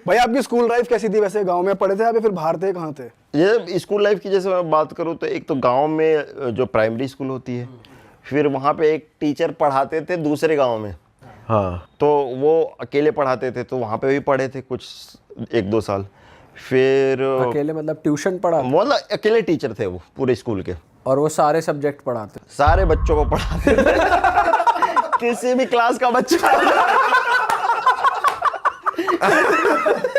भाई आपकी school life कैसी थी वैसे? गांव में पढ़े थे आप या फिर बाहर थे, कहाँ थे? ये स्कूल लाइफ की जैसे मैं बात करूँ तो एक तो गांव में जो प्राइमरी स्कूल होती है, फिर वहाँ पे एक टीचर पढ़ाते थे दूसरे गांव में। हाँ, तो वो अकेले पढ़ाते थे, तो वहाँ पे भी पढ़े थे कुछ 1-2 साल। फिर अकेले मतलब ट्यूशन पढ़ा? मतलब अकेले टीचर थे वो पूरे स्कूल के, और वो सारे सब्जेक्ट पढ़ाते? सारे बच्चों को पढ़ाते थे किसी भी क्लास का बच्चा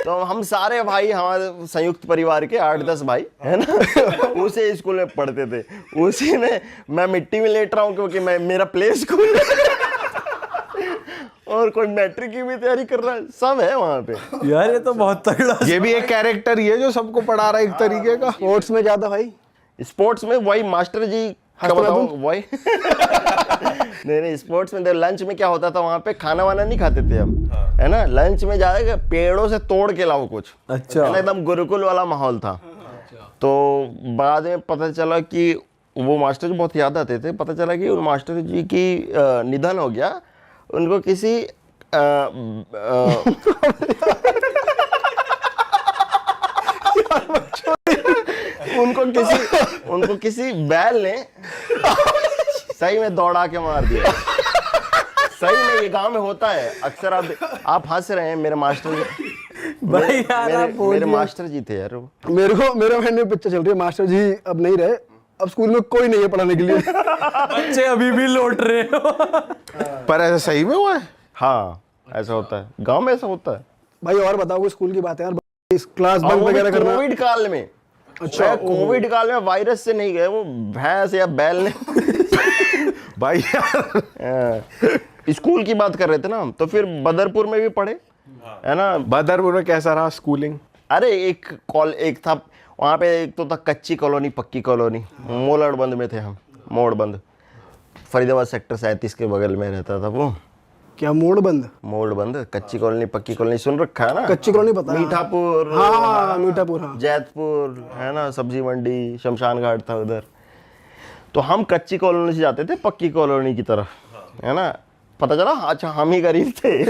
तो हम सारे भाई, हमारे संयुक्त परिवार के 8-10 भाई है ना उसी स्कूल में पढ़ते थे। उसी में मैं मिट्टी में लेट रहा हूँ क्योंकि मेरा प्ले स्कूल और कोई मैट्रिक की भी तैयारी कर रहा है, सब है वहाँ पे। यार ये तो बहुत तगड़ा। ये भी एक कैरेक्टर ही है जो सबको पढ़ा रहा है एक तरीके का। स्पोर्ट्स में ज्यादा भाई? स्पोर्ट्स में वही मास्टर जी का बताऊं, वही नहीं, स्पोर्ट्स में लंच में क्या होता था, वहाँ पे खाना वाना नहीं खाते थे हम, है ना। लंच में जाके पेड़ों से तोड़ के लाओ कुछ, अच्छा, है ना, एकदम गुरुकुल वाला माहौल था। तो बाद में पता चला कि वो मास्टर जी बहुत याद आते थे। पता चला कि उन मास्टर जी की निधन हो गया। उनको किसी उनको किसी बैल ने सही में दौड़ा के मार दिया। सही में, ये गांव में होता है अक्सर। आप हंस रहे हैं, मेरे मास्टर जी भाई यार मेरे मास्टर जी थे यार वो। मेरे माइंड में पिक्चर चल रही है, मास्टर जी अब नहीं रहे, अब स्कूल में कोई नहीं है पढ़ाने के लिए बच्चे अभी भी लौट रहे हो पर ऐसा सही में हुआ है? हाँ, ऐसा होता है, गांव में ऐसा होता है। भाई और बताओ कोई स्कूल की बात है यार, इस क्लास बंक वगैरह करना। कोविड काल में। अच्छा, कोविड काल में वायरस से नहीं गए, वो भैंस या बैल ने भाई यार स्कूल की बात कर रहे थे ना हम, तो फिर बदरपुर में भी पढ़े, है ना। बदरपुर में कैसा रहा स्कूलिंग? अरे एक था वहाँ पे, एक तो था कच्ची कॉलोनी, पक्की कॉलोनी। मोड़बंद में थे हम, मोड़बंद, फरीदाबाद सेक्टर 37 के बगल में रहता था वो। क्या मोड़बंद? मोड़बंद, कच्ची कॉलोनी, पक्की कॉलोनी सुन रखा है ना। कच्ची कॉलोनी पता है। मीठापुर, हाँ मीठापुर, हाँ जैतपुर, है ना, सब्जी मंडी, शमशान घाट था उधर। तो हम कच्ची कॉलोनी से जाते थे पक्की कॉलोनी की तरफ, है ना। पता चला अच्छा हम ही गरीब थे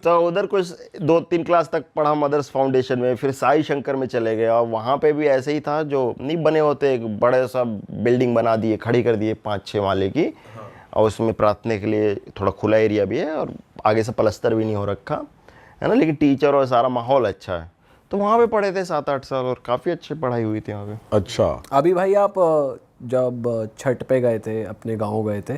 तो उधर कुछ 2-3 क्लास तक पढ़ा मदर्स फाउंडेशन में, फिर साई शंकर में चले गए। और वहाँ पे भी ऐसे ही था, जो नहीं बने होते, एक बड़े सा बिल्डिंग बना दिए, खड़ी कर दिए 5-6 माले की, और उसमें प्रार्थना के लिए थोड़ा खुला एरिया भी है, और आगे से प्लस्तर भी नहीं हो रखा है ना, लेकिन टीचर और सारा माहौल अच्छा है। तो वहाँ पे पढ़े थे 7-8 साल, और काफ़ी अच्छी पढ़ाई हुई थी वहाँ पे। अच्छा, अभी भाई आप जब छठ पे गए थे, अपने गांव गए थे,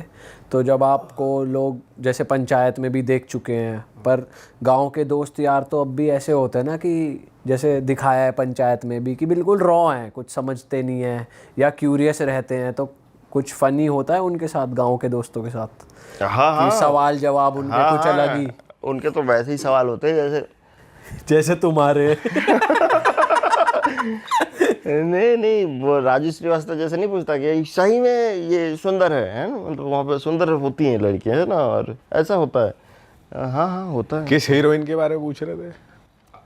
तो जब आपको लोग जैसे पंचायत में भी देख चुके हैं, पर गांव के दोस्त यार तो अब भी ऐसे होते हैं ना कि जैसे दिखाया है पंचायत में भी कि बिल्कुल रॉ हैं, कुछ समझते नहीं हैं या क्यूरियस रहते हैं। तो कुछ फनी होता है उनके साथ, गांव के दोस्तों के साथ? हाँ, कि सवाल जवाब उनके कुछ अलग ही? उनके तो वैसे ही सवाल होते हैं जैसे तुम्हारे नहीं, वो राजू श्रीवास्तव जैसे नहीं पूछता कि सही में ये सुंदर है ना, मतलब वहाँ पे सुंदर होती हैं लड़कियां, है ना, और ऐसा होता है। हाँ होता है। किस हीरोइन के बारे में पूछ रहे थे?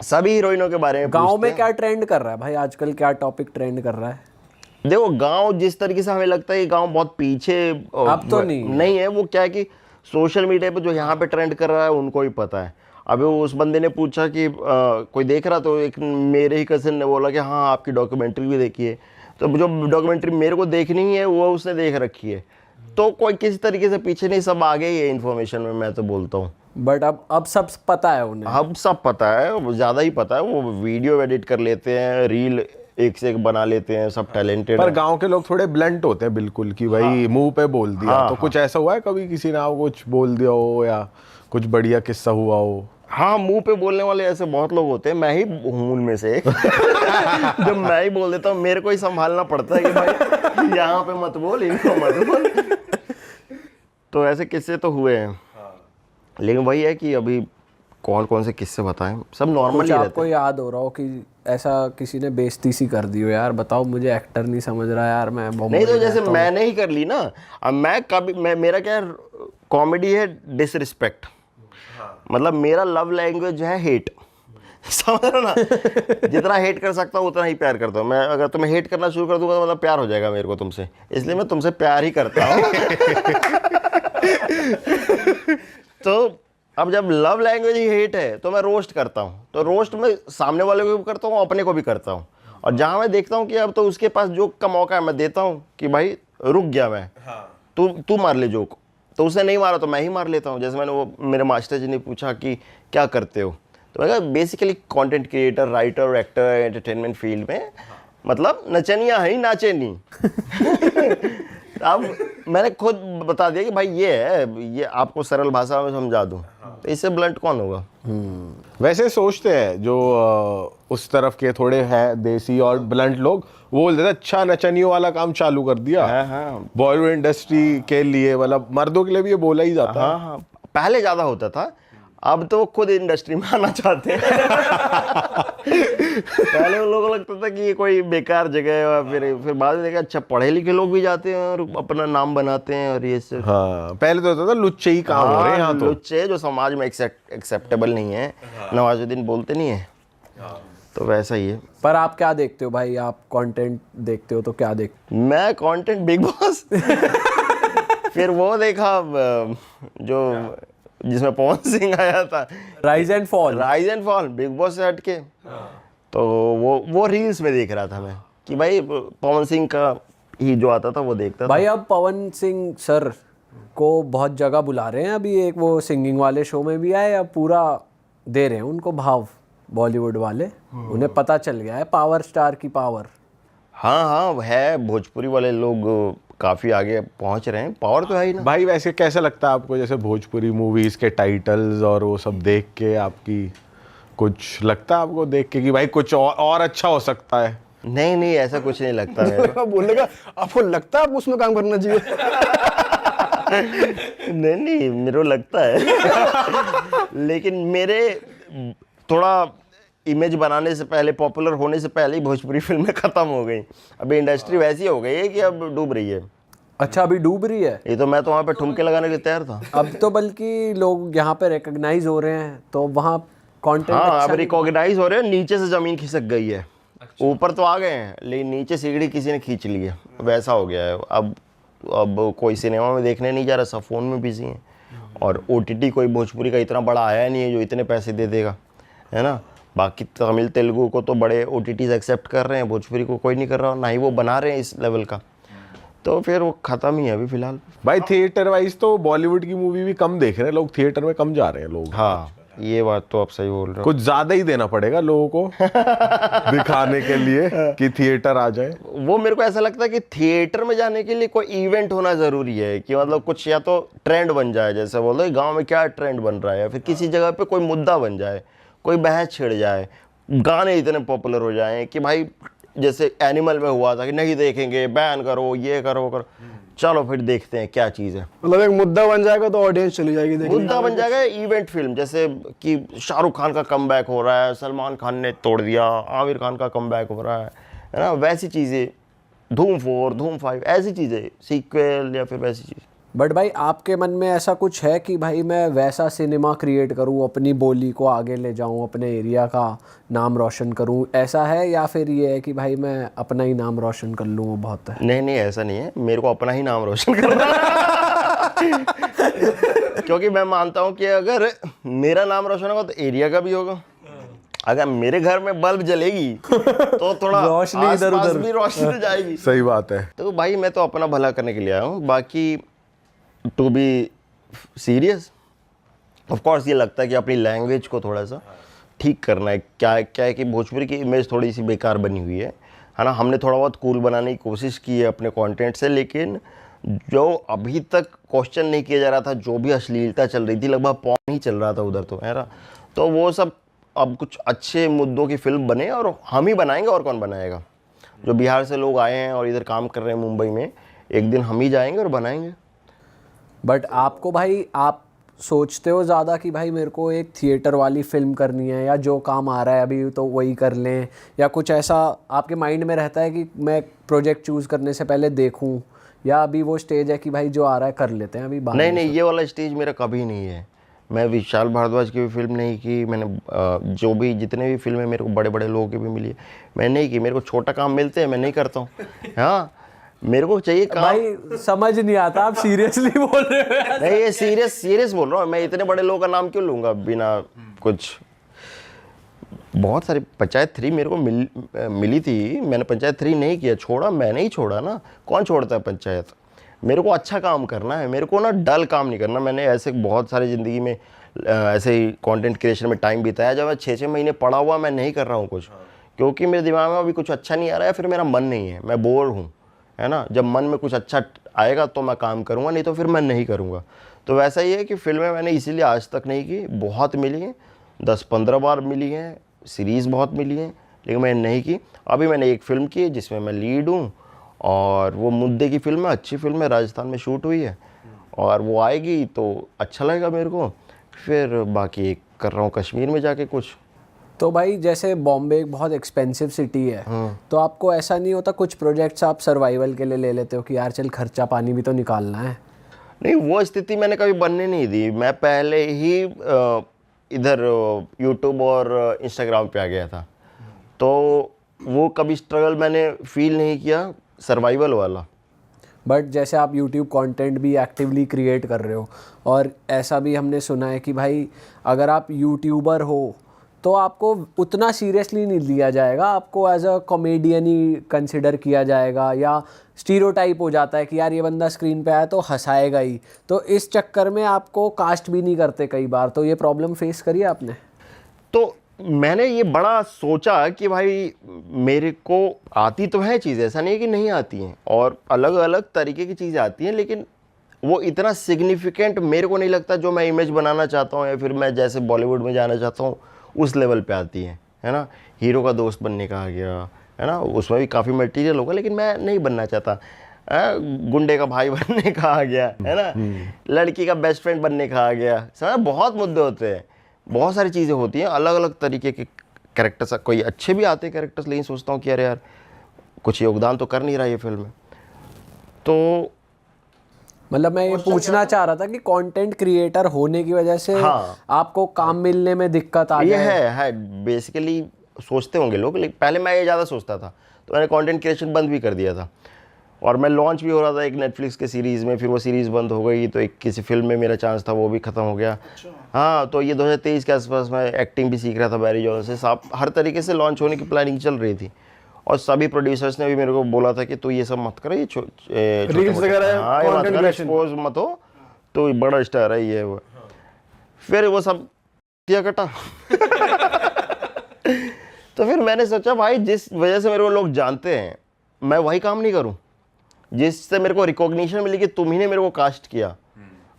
सभी हीरोइनों के बारे में। गांव में क्या ट्रेंड कर रहा है भाई आजकल, क्या टॉपिक ट्रेंड कर रहा है? देखो, गांव जिस तरीके से हमें लगता है कि गांव बहुत पीछे अब तो नहीं है। वो क्या है कि सोशल मीडिया पे जो यहाँ पे ट्रेंड कर रहा है उनको ही पता है। अभी उस बंदे ने पूछा कि कोई देख रहा, तो एक मेरे ही कज़न ने बोला कि हाँ आपकी डॉक्यूमेंट्री भी देखी है। तो जो डॉक्यूमेंट्री मेरे को देखनी है वो उसने देख रखी है। तो कोई किसी तरीके से पीछे नहीं, सब आगे ही है इन्फॉर्मेशन में, मैं तो बोलता हूँ। बट अब सब पता है उन्हें, अब सब पता है, ज़्यादा ही पता है। वो वीडियो एडिट कर लेते हैं, रील एक से एक बना लेते हैं, सब टैलेंटेड। पर गांव के लोग थोड़े ब्लंट होते हैं बिल्कुल, कि भाई मुंह पे बोल दिया। तो कुछ ऐसा हुआ है कभी किसी ने कुछ बोल दिया हो, या कुछ बढ़िया किस्सा हुआ हो? हाँ, मुंह पे बोलने वाले ऐसे बहुत लोग होते हैं, मैं ही हूँ उनमें से एक जब मैं ही बोल देता हूँ, मेरे को ही संभालना पड़ता है कि भाई यहाँ पे मत बोल, इनको मत बोल तो ऐसे किस्से तो हुए हैं। लेकिन वही है कि अभी कौन कौन से किस्से बताएं, सब नॉर्मल ही रहते हैं। आपको याद हो रहा हो कि ऐसा किसी ने बेइज्जती सी कर दी हो, यार बताओ मुझे एक्टर नहीं समझ रहा यार, मैं नहीं, तो जैसे मैंने ही कर ली ना। अब मेरा क्या कॉमेडी है, डिसरिस्पेक्ट। मतलब मेरा लव लैंग्वेज जो है हेट, समझ रहे हो ना। जितना हेट कर सकता हूँ उतना ही प्यार करता हूँ मैं। अगर तुम्हें हेट करना शुरू कर दूंगा तो मतलब प्यार हो जाएगा मेरे को तुमसे, इसलिए मैं तुमसे प्यार ही करता हूँ तो अब जब लव लैंग्वेज ही हेट है तो मैं रोस्ट करता हूँ, तो रोस्ट में सामने वाले को भी करता हूँ, अपने को भी करता हूँ। और जहाँ मैं देखता हूँ कि अब तो उसके पास जोक का मौका है, मैं देता हूँ कि भाई रुक गया मैं, तू मार ले जोक, तो उसने नहीं मारा तो मैं ही मार लेता हूँ। जैसे मैंने वो मेरे मास्टर जी ने पूछा कि क्या करते हो, तो मैं कहा basically content creator, writer, actor, entertainment field में, मतलब नचनिया है ही, नाचे नहीं। अब मैंने खुद बता दिया कि भाई ये है, ये आपको सरल भाषा में समझा दूं, तो इससे ब्लंट कौन होगा। वैसे सोचते हैं जो उस तरफ के थोड़े हैं देसी और ब्लंट लोग, वो बोलते थे अच्छा नचनियों वाला काम चालू कर दिया। हाँ। बॉलीवुड इंडस्ट्री के लिए, मतलब मर्दों के लिए भी ये बोला ही जाता है। हाँ, पहले ज्यादा होता था, अब तो वो खुद इंडस्ट्री में आना चाहते हैं। पहले उन लोगों को लगता था कि ये कोई बेकार जगह है, और फिर बाद में देखा अच्छा पढ़े लिखे लोग भी जाते हैं और अपना नाम बनाते हैं और ये सब। हाँ, पहले तो होता था लुच्चे ही काम हो रहे हैं यहाँ तो। लुच्चे जो समाज में एक्सेप्टेबल नहीं है, नवाजुद्दीन बोलते नहीं है, तो वैसा ही है। पर आप क्या देखते हो भाई, आप कंटेंट देखते हो तो क्या देखते मैं कंटेंट बिग बॉस, फिर वो देखा जो जिसमें पवन सिंह आया था, हो? Rise and fall big boss से हटके, तो वो रील्स में देख रहा था मैं कि भाई पवन सिंह का ही जो आता था वो देखता था। भाई अब पवन सिंह सर को बहुत जगह बुला रहे हैं, अभी एक वो सिंगिंग वाले शो में भी आए, अब पूरा दे रहे हैं उनको भाव, बॉलीवुड वाले, उन्हें पता चल गया है पावर स्टार की पावर। हाँ है, भोजपुरी वाले लोग काफी आगे पहुंच रहे हैं, पावर तो है ही ना। भाई वैसे कैसा लगता है आपको, जैसे भोजपुरी मूवीज के टाइटल्स और वो सब देख के आपकी कुछ लगता है आपको देख के कि भाई कुछ और अच्छा हो सकता है? नहीं ऐसा कुछ नहीं लगता मेरे को। बोलने का आपको लगता है आपको उसमें काम करना चाहिए? नहीं मेरे को लगता है। लेकिन मेरे थोड़ा इमेज बनाने से पहले, पॉपुलर होने से पहले ही भोजपुरी फिल्में खत्म हो गई। अभी इंडस्ट्री वैसी हो गई है कि अब डूब रही है। अच्छा, अभी डूब रही है? ये तो मैं तो वहाँ पे ठुमके लगाने के लिए तैयार था। अब तो बल्कि लोग यहाँ पे रिकॉग्नाइज हो रहे हैं, तो वहाँ कंटेंट हाँ, अब रिकॉग्नाइज हो रहे हैं, नीचे से जमीन खिसक गई है। ऊपर तो आ गए हैं लेकिन नीचे सीढ़ी किसी ने खींच ली है, वैसा हो गया है। अब कोई सिनेमा में देखने नहीं जा रहा, सब फोन में बिजी हैं। और OTT कोई भोजपुरी का इतना बड़ा आया नहीं है जो इतने पैसे दे देगा, है ना। बाकी तमिल तेलुगु को तो बड़े OTTs एक्सेप्ट कर रहे हैं, भोजपुरी को कोई नहीं कर रहा, ना ही वो बना रहे हैं इस लेवल का, तो फिर वो खत्म ही है अभी फिलहाल। भाई थिएटर वाइज तो बॉलीवुड की मूवी भी कम देख रहे हैं लोग, थिएटर में कम जा रहे हैं लोग। हाँ, ये बात तो आप सही बोल रहे हो। कुछ ज्यादा ही देना पड़ेगा लोगों को दिखाने के लिए कि थिएटर आ जाए। वो मेरे को ऐसा लगता है कि थिएटर में जाने के लिए कोई इवेंट होना जरूरी है, कि मतलब कुछ या तो ट्रेंड बन जाए, जैसे बोल रहे गाँव में क्या ट्रेंड बन रहा है, या फिर किसी जगह पे कोई मुद्दा बन जाए, कोई बहस छिड़ जाए, गाने इतने पॉपुलर हो जाएं कि भाई जैसे एनिमल में हुआ था कि नहीं देखेंगे, बैन करो, ये करो करो, चलो फिर देखते हैं क्या चीज़ है। मतलब एक मुद्दा बन जाएगा तो ऑडियंस चली जाएगी देखने। मुद्दा बन जाएगा इवेंट फिल्म, जैसे कि शाहरुख खान का कमबैक हो रहा है, सलमान खान ने तोड़ दिया, आमिर खान का कमबैक हो रहा है ना, वैसी चीज़ें, धूम 4, धूम 5, ऐसी चीज़ें, सीक्वल या फिर वैसी चीज़। बट भाई आपके मन में ऐसा कुछ है कि भाई मैं वैसा सिनेमा क्रिएट करूं, अपनी बोली को आगे ले जाऊं, अपने एरिया का नाम रोशन करूं, ऐसा है? या फिर ये है कि भाई मैं अपना ही नाम रोशन कर लूं वो बहुत है? नहीं ऐसा नहीं है, मेरे को अपना ही नाम रोशन करना है। क्योंकि मैं मानता हूँ कि अगर मेरा नाम रोशन होगा तो एरिया का भी होगा। अगर मेरे घर में बल्ब जलेगी तो थोड़ा रोशनी इधर उधर भी रोशनी जाएगी। सही बात है। तो भाई मैं तो अपना भला करने के लिए आया हूँ, बाकी to be serious of course ये लगता है कि अपनी लैंग्वेज को थोड़ा सा ठीक करना है। क्या है कि भोजपुरी की इमेज थोड़ी सी बेकार बनी हुई है ना। हमने थोड़ा बहुत कूल बनाने की कोशिश की है अपने कंटेंट से, लेकिन जो अभी तक क्वेश्चन नहीं किया जा रहा था, जो भी अश्लीलता चल रही थी, लगभग पॉर्न ही चल रहा था उधर, तो है ना। तो वो सब अब कुछ अच्छे मुद्दों की फिल्म बने और हम ही बनाएंगे, और कौन बनाएगा। जो बिहार से लोग आए हैं और इधर काम कर रहे हैं मुंबई में, एक दिन हम ही जाएंगे और बनाएंगे। बट आपको भाई, आप सोचते हो ज़्यादा कि भाई मेरे को एक थिएटर वाली फिल्म करनी है, या जो काम आ रहा है अभी तो वही कर लें, या कुछ ऐसा आपके माइंड में रहता है कि मैं प्रोजेक्ट चूज़ करने से पहले देखूं, या अभी वो स्टेज है कि भाई जो आ रहा है कर लेते हैं अभी बाद में? नहीं, ये वाला स्टेज मेरा कभी नहीं है। मैं विशाल भारद्वाज की भी फिल्म नहीं की मैंने, जो भी जितने भी फिल्में मेरे को बड़े बड़े लोगों की भी मिली है मैं नहीं की। मेरे को छोटा काम मिलते हैं, मैं नहीं करता हूँ। हाँ, मेरे को चाहिए काम। भाई समझ नहीं आता, आप सीरियसली बोल रहे हो? नहीं, ये सीरियस बोल रहा हूँ मैं। इतने बड़े लोगों का नाम क्यों लूंगा बिना कुछ। बहुत सारी पंचायत 3 मेरे को मिली थी, मैंने पंचायत 3 नहीं किया, छोड़ा मैंने ही छोड़ा ना। कौन छोड़ता है पंचायत? मेरे को अच्छा काम करना है, मेरे को ना डल काम नहीं करना। मैंने ऐसे बहुत सारी ज़िंदगी में ऐसे ही कंटेंट क्रिएशन में टाइम बिताया जब मैं 6-6 महीने पड़ा हुआ मैं नहीं कर रहा हूँ कुछ, क्योंकि मेरे दिमाग में अभी कुछ अच्छा नहीं आ रहा है, फिर मेरा मन नहीं है, मैं बोर हूँ, है ना। जब मन में कुछ अच्छा आएगा तो मैं काम करूँगा, नहीं तो फिर मैं नहीं करूँगा। तो वैसा ही है कि फिल्में मैंने इसीलिए आज तक नहीं की। बहुत मिली हैं, 10-15 बार मिली हैं, सीरीज़ बहुत मिली हैं, लेकिन मैंने नहीं की। अभी मैंने एक फ़िल्म की जिसमें मैं लीड हूँ, और वो मुद्दे की फ़िल्म है, अच्छी फ़िल्म है, राजस्थान में शूट हुई है, और वो आएगी तो अच्छा लगेगा मेरे को। फिर बाकी एक कर रहा हूँ कश्मीर में जाके कुछ। तो भाई जैसे बॉम्बे एक बहुत एक्सपेंसिव सिटी है, तो आपको ऐसा नहीं होता कुछ प्रोजेक्ट्स आप सर्वाइवल के लिए ले लेते हो कि यार चल खर्चा पानी भी तो निकालना है? नहीं, वो स्थिति मैंने कभी बनने नहीं दी। मैं पहले ही इधर यूट्यूब और इंस्टाग्राम पे आ गया था, तो वो कभी स्ट्रगल मैंने फील नहीं किया सर्वाइवल वाला। बट जैसे आप YouTube कंटेंट भी एक्टिवली क्रिएट कर रहे हो, और ऐसा भी हमने सुना है कि भाई अगर आप यूट्यूबर हो तो आपको उतना सीरियसली नहीं लिया जाएगा, आपको एज अ कॉमेडियन ही कंसिडर किया जाएगा, या स्टीरियोटाइप हो जाता है कि यार ये बंदा स्क्रीन पे आया तो हंसाएगा ही। तो इस चक्कर में आपको कास्ट भी नहीं करते कई बार। तो ये प्रॉब्लम फेस करी आपने? तो मैंने ये बड़ा सोचा कि भाई मेरे को आती तो है चीज़, ऐसा नहीं है कि नहीं आती हैं, और अलग अलग तरीके की चीज़ें आती हैं, लेकिन वो इतना सिग्निफिकेंट मेरे को नहीं लगता जो मैं इमेज बनाना चाहता हूँ, या फिर मैं जैसे बॉलीवुड में जाना चाहता हूँ उस लेवल पे आती है ना। हीरो का दोस्त बनने का आ गया, है ना, उसमें भी काफ़ी मटेरियल होगा, लेकिन मैं नहीं बनना चाहता। गुंडे का भाई बनने का आ गया, है ना, लड़की का बेस्ट फ्रेंड बनने का आ गया, समझ। बहुत मुद्दे होते हैं, बहुत सारी चीज़ें होती हैं, अलग अलग तरीके के कैरेक्टर्स। कोई अच्छे भी आते हैं कैरेक्टर्स, लेकिन सोचता हूँ कि अरे यार कुछ योगदान तो कर नहीं रहा ये फिल्म में। तो मतलब मैं ये पूछना चाह रहा था कि कंटेंट क्रिएटर होने की वजह से आपको काम मिलने में दिक्कत आ ये जाए? है बेसिकली सोचते होंगे लोग, लेकिन पहले मैं ये ज़्यादा सोचता था, तो मैंने कंटेंट क्रिएशन बंद भी कर दिया था। और मैं लॉन्च भी हो रहा था एक नेटफ्लिक्स के सीरीज़ में, फिर वो सीरीज़ बंद हो गई, तो एक किसी फिल्म में मेरा चांस था, वो भी ख़त्म हो गया। हाँ, तो ये 2023 के आसपास मैं एक्टिंग भी सीख रहा था बैरी जॉन से। सब हर तरीके से लॉन्च होने की प्लानिंग चल रही थी, और सभी प्रोड्यूसर्स ने भी मेरे को बोला था कि तू ये सब मत कर, ये रील्स वगैरह, हाँ ये मत कर, एक्सपोज मत हो, तो बड़ा स्टार है ये वो। फिर वो सब किया कटा। तो फिर मैंने सोचा भाई जिस वजह से मेरे को लोग जानते हैं, मैं वही काम नहीं करूं। जिससे मेरे को रिकॉग्निशन मिली कि तुम ही ने मेरे को कास्ट किया,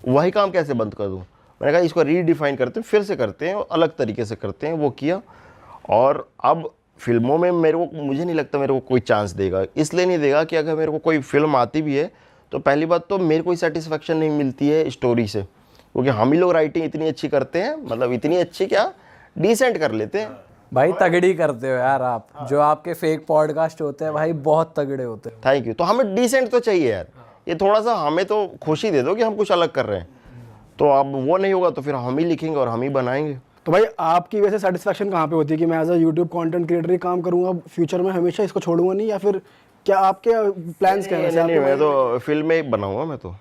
वही काम कैसे बंद कर दूं। मैंने कहा इसको रीडिफाइन करते हैं, फिर से करते हैं, और अलग तरीके से करते हैं। वो किया, और अब फिल्मों में मुझे नहीं लगता मेरे को कोई चांस देगा। इसलिए नहीं देगा कि अगर मेरे को कोई फिल्म आती भी है तो पहली बात तो मेरे को सेटिस्फेक्शन नहीं मिलती है स्टोरी से, क्योंकि हम ही लोग राइटिंग इतनी अच्छी करते हैं, मतलब इतनी अच्छी क्या, डिसेंट कर लेते हैं। भाई तगड़ी करते हो यार आप। जो आपके फेक पॉडकास्ट होते हैं भाई बहुत तगड़े होते हैं। Thank you. तो हमें डिसेंट तो चाहिए यार, ये थोड़ा सा हमें तो खुशी दे दो कि हम कुछ अलग कर रहे हैं। तो अब वो नहीं होगा तो फिर हम ही लिखेंगे और हम ही बनाएंगे। तो भाई आपकी वैसे सेटिस्फेक्शन कहाँ पे होती है कि मैं as a YouTube content creator ही काम करूंगा फ्यूचर में, हमेशा इसको छोड़ूंगा नहीं, या फिर क्या आपके प्लान्स क्या हैं? नहीं, मैं तो फिल्में बनाऊंगा, मैं तो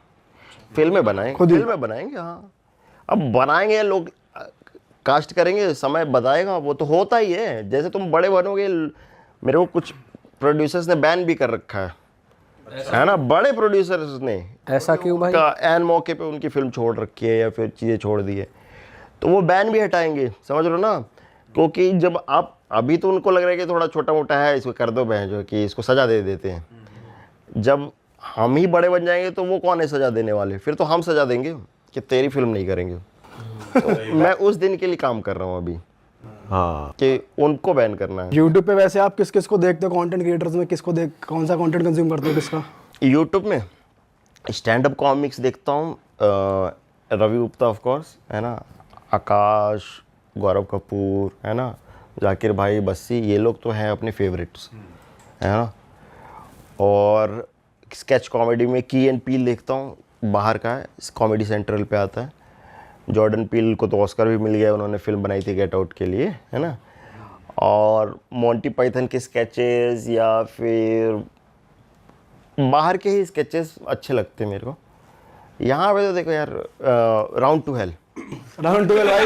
फिल्में बनाएंगे। हाँ, अब बनाएंगे, लोग कास्ट करेंगे, समय बताएगा, वो तो होता ही है। जैसे तुम बड़े बनोगे, मेरे को कुछ प्रोड्यूसर्स ने बैन भी कर रखा है ना, बड़े प्रोड्यूसर्स ने। ऐसा क्यों भाई? का एन मौके पे उनकी फिल्म छोड़ रखी है या फिर चीज़ें छोड़ दी है, तो वो बैन भी हटाएंगे, समझ लो ना। क्योंकि जब आप अभी तो उनको लग रहा है कि थोड़ा छोटा मोटा है, इसको कर दो बहन, जो कि इसको सज़ा दे देते हैं। जब हम ही बड़े बन जाएंगे तो वो कौन है सज़ा देने वाले? फिर तो हम सज़ा देंगे कि तेरी फिल्म नहीं करेंगे। तो मैं उस दिन के लिए काम कर रहा हूँ अभी, हाँ, कि उनको बैन करना है। यूट्यूब पे वैसे आप किस किस को देखते हो कंटेंट क्रिएटर्स में? कौन सा कंटेंट कंज्यूम करते हो किसका? यूट्यूब में स्टैंड अप कॉमिक्स देखता हूँ, रवि गुप्ता ऑफ कोर्स, है ना, आकाश, गौरव कपूर, है ना, जाकिर भाई, बस्सी, ये लोग तो हैं अपने फेवरेट्स, है ना। और स्केच कॉमेडी में की एंड पील देखता हूँ, बाहर का है, कॉमेडी सेंट्रल पे आता है। जॉर्डन पील को तो ऑस्कर भी मिल गया, उन्होंने फिल्म बनाई थी गेट आउट के लिए, है ना। और मोंटी पाइथन के स्केचेस, या फिर बाहर के ही स्केचेस अच्छे लगते हैं मेरे को। यहाँ पे तो देखो यार, राउंड टू हेल, राउंड 12 भाई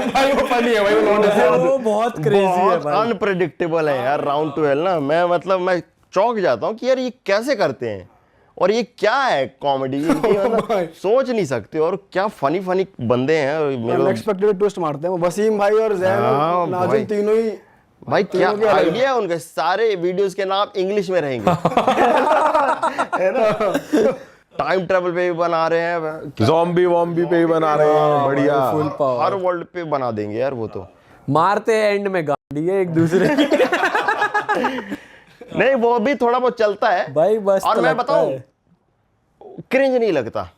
भाई वो फनी है भाई, वो लौंडे से वो बहुत क्रेजी है बहुत भाई। अनप्रेडिक्टेबल है यार राउंड टू हेल ना। मैं चौंक जाता हूँ कि यार ये कैसे करते हैं और ये क्या है कॉमेडी, मतलब सोच नहीं सकते। और क्या फनी फनी बंदे हैं मेरे को। अनएक्सपेक्टेड ट्विस्ट मारते हैं वो, वसीम भाई और जैन हाँ, और नाजिम भाई। तीनों ही। भाई क्या आइडिया है उनके, सारे वीडियोस के नाम इंग्लिश में रहेंगे है ना। टाइम ट्रेवल पे भी बना रहे हैं, ज़ॉम्बी वॉम्बी पे ही बना रहे हैं, बढ़िया। Full power. हर वर्ल्ड पे बना देंगे यार वो तो। मारते हैं एंड में गाड़ी है एक दूसरे की। नहीं वो भी थोड़ा बहुत चलता है भाई बस और तो मैं लगता बताऊं, है। क्रिंज नहीं लगता।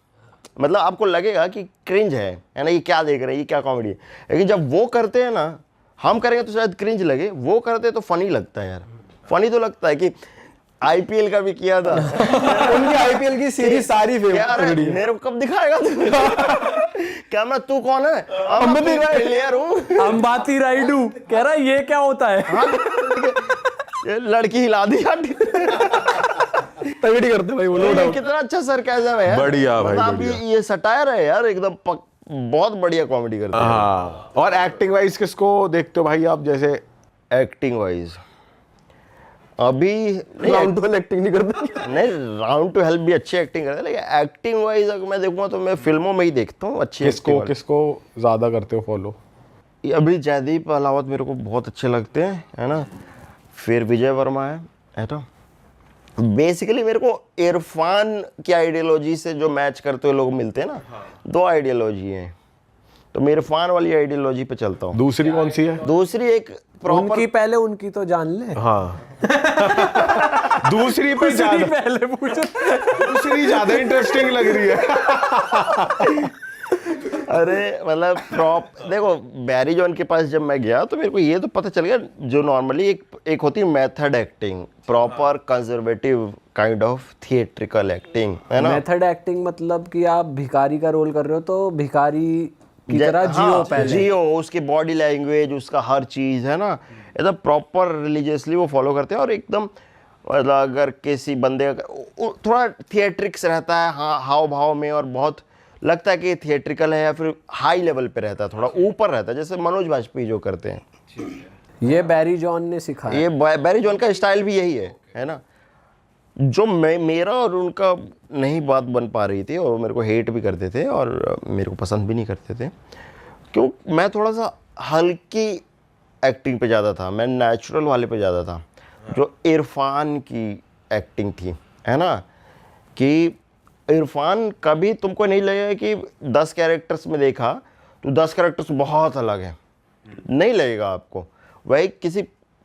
मतलब आपको लगेगा कि क्रिंज है ना, ये क्या देख रहे हैं, ये क्या कॉमेडी है, लेकिन जब वो करते हैं ना, हम करेंगे तो शायद क्रिंज लगे, वो करते तो फनी लगता है यार। फनी तो लगता है कि आईपीएल का भी किया था। उनकी आईपीएल की सीरीज सारी यार फेवरेट है। मेरे को कब दिखाएगा तू? क्या मैं, तू कौन है? अंबाती राय। प्लेयर हूँ। अंबाती राइडू कह रहा है ये क्या होता है। ये लड़की हिला दी यार। तगड़ी करते भाई वो लोग। ये कितना अच्छा सरकाज़म है यार। बढ़िया भाई, मतलब आप बढ़िया। ये सटायर है यार एकदम बहुत बढ़िया कॉमेडी करते हैं। हाँ, और एक्टिंग वाइज किसको देखते हो भाई आप? जैसे एक्टिंग वाइज अभी राउंड 12 एक्टिंग नहीं करते। नहीं, राउंड टू हेल्प भी अच्छी एक्टिंग करते हैं, लेकिन एक्टिंग वाइज अगर मैं देखूंगा तो मैं फिल्मों में ही देखता हूँ अच्छी किसको acting किसको ज्यादा करते हो फॉलो? वाली। अभी जयदीप अहलावत मेरे को बहुत अच्छे लगते हैं, है ना। फिर विजय वर्मा है ना। बेसिकली मेरे को इरफान की आइडियोलॉजी से जो मैच करते हुए लोग मिलते हैं ना, दो आइडियोलॉजी हैं, तो मैं इरफान वाली आइडियोलॉजी पे चलता हूँ। दूसरी कौन सी है? दूसरी एक प्रॉपर, उनकी पहले उनकी तो जान ले। हाँ। दूसरी पे ज्यादा, पहले पूछ। दूसरी ज्यादा इंटरेस्टिंग लग रही है। अरे मतलब देखो बैरी जॉन के पास जब मैं गया तो मेरे को ये तो पता चल गया, जो नॉर्मली एक होती है method acting, proper conservative kind of theatrical acting, है ना। मेथड एक्टिंग मतलब कि आप भिखारी का रोल कर रहे हो तो भिखारी की तरह जियो हाँ, पहले। जियो, उसकी बॉडी लैंग्वेज, उसका हर चीज़, है ना, एकदम प्रॉपर रिलीजियसली वो फॉलो करते हैं। और एकदम मतलब अगर किसी बंदे थोड़ा थिएट्रिक्स रहता है, हाँ, हाव भाव में, और बहुत लगता है कि थिएट्रिकल है या फिर हाई लेवल पे रहता है, थोड़ा ऊपर रहता है, जैसे मनोज वाजपेयी जो करते हैं। ये बैरी जॉन ने सिखाया। ये बैरी जॉन का स्टाइल भी यही है ना। जो मेरा और उनका नहीं बात बन पा रही थी, और मेरे को हेट भी करते थे और मेरे को पसंद भी नहीं करते थे, क्यों मैं थोड़ा सा हल्की एक्टिंग पे ज़्यादा था, मैं नेचुरल वाले पे ज़्यादा था। जो इरफान की एक्टिंग थी, है ना, कि इरफान कभी तुमको नहीं लगेगा कि 10 कैरेक्टर्स में देखा तो 10 कैरेक्टर्स बहुत अलग है, नहीं लगेगा आपको। वही किसी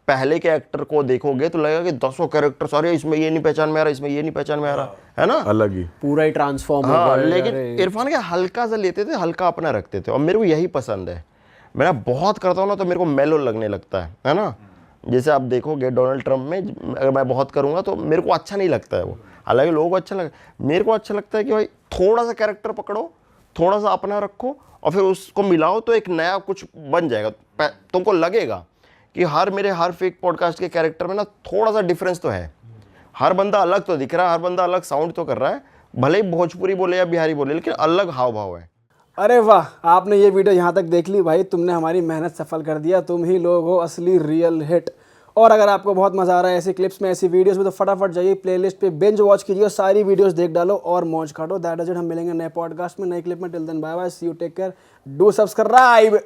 पहले के एक्टर को देखोगे तो लगेगा कि 10 कैरेक्टर्स, अरे इसमें ये नहीं पहचान में आ रहा, इसमें ये नहीं पहचान में आ रहा, है ना, अलग ही पूरा ही ट्रांसफॉर्म हो हाँ। गया। लेकिन अरे, इरफान के हल्का सा लेते थे, हल्का अपना रखते थे, और मेरे को यही पसंद है। मैं बहुत करता हूँ ना तो मेरे को मेलो लगने लगता है ना। जैसे आप देखोगे डोनाल्ड ट्रंप में, अगर मैं बहुत करूँगा तो मेरे को अच्छा नहीं लगता है वो, हालांकि लोगों को अच्छा लगे, मेरे को अच्छा लगता है कि भाई थोड़ा सा कैरेक्टर पकड़ो, थोड़ा सा अपना रखो, और फिर उसको मिलाओ तो एक नया कुछ बन जाएगा। तुमको लगेगा कि मेरे हर फेक पॉडकास्ट के कैरेक्टर में ना थोड़ा सा डिफरेंस तो है, हर बंदा अलग तो दिख रहा है, हर बंदा अलग साउंड तो कर रहा है, भले ही भोजपुरी बोले या बिहारी बोले, लेकिन अलग हाव भाव है। अरे वाह, आपने ये वीडियो यहाँ तक देख ली भाई, तुमने हमारी मेहनत सफल कर दिया, तुम ही लोग हो असली रियल हिट। और अगर आपको बहुत मज़ा आ रहा है ऐसी क्लिप्स में, ऐसी वीडियोस में, तो फटाफट जाइए प्लेलिस्ट पे बिंज वॉच कीजिए और सारी वीडियोस देख डालो और मौज काटो। That is it. हम मिलेंगे नए पॉडकास्ट में, नए क्लिप में। Till then bye bye, see you, take care, do subscribe.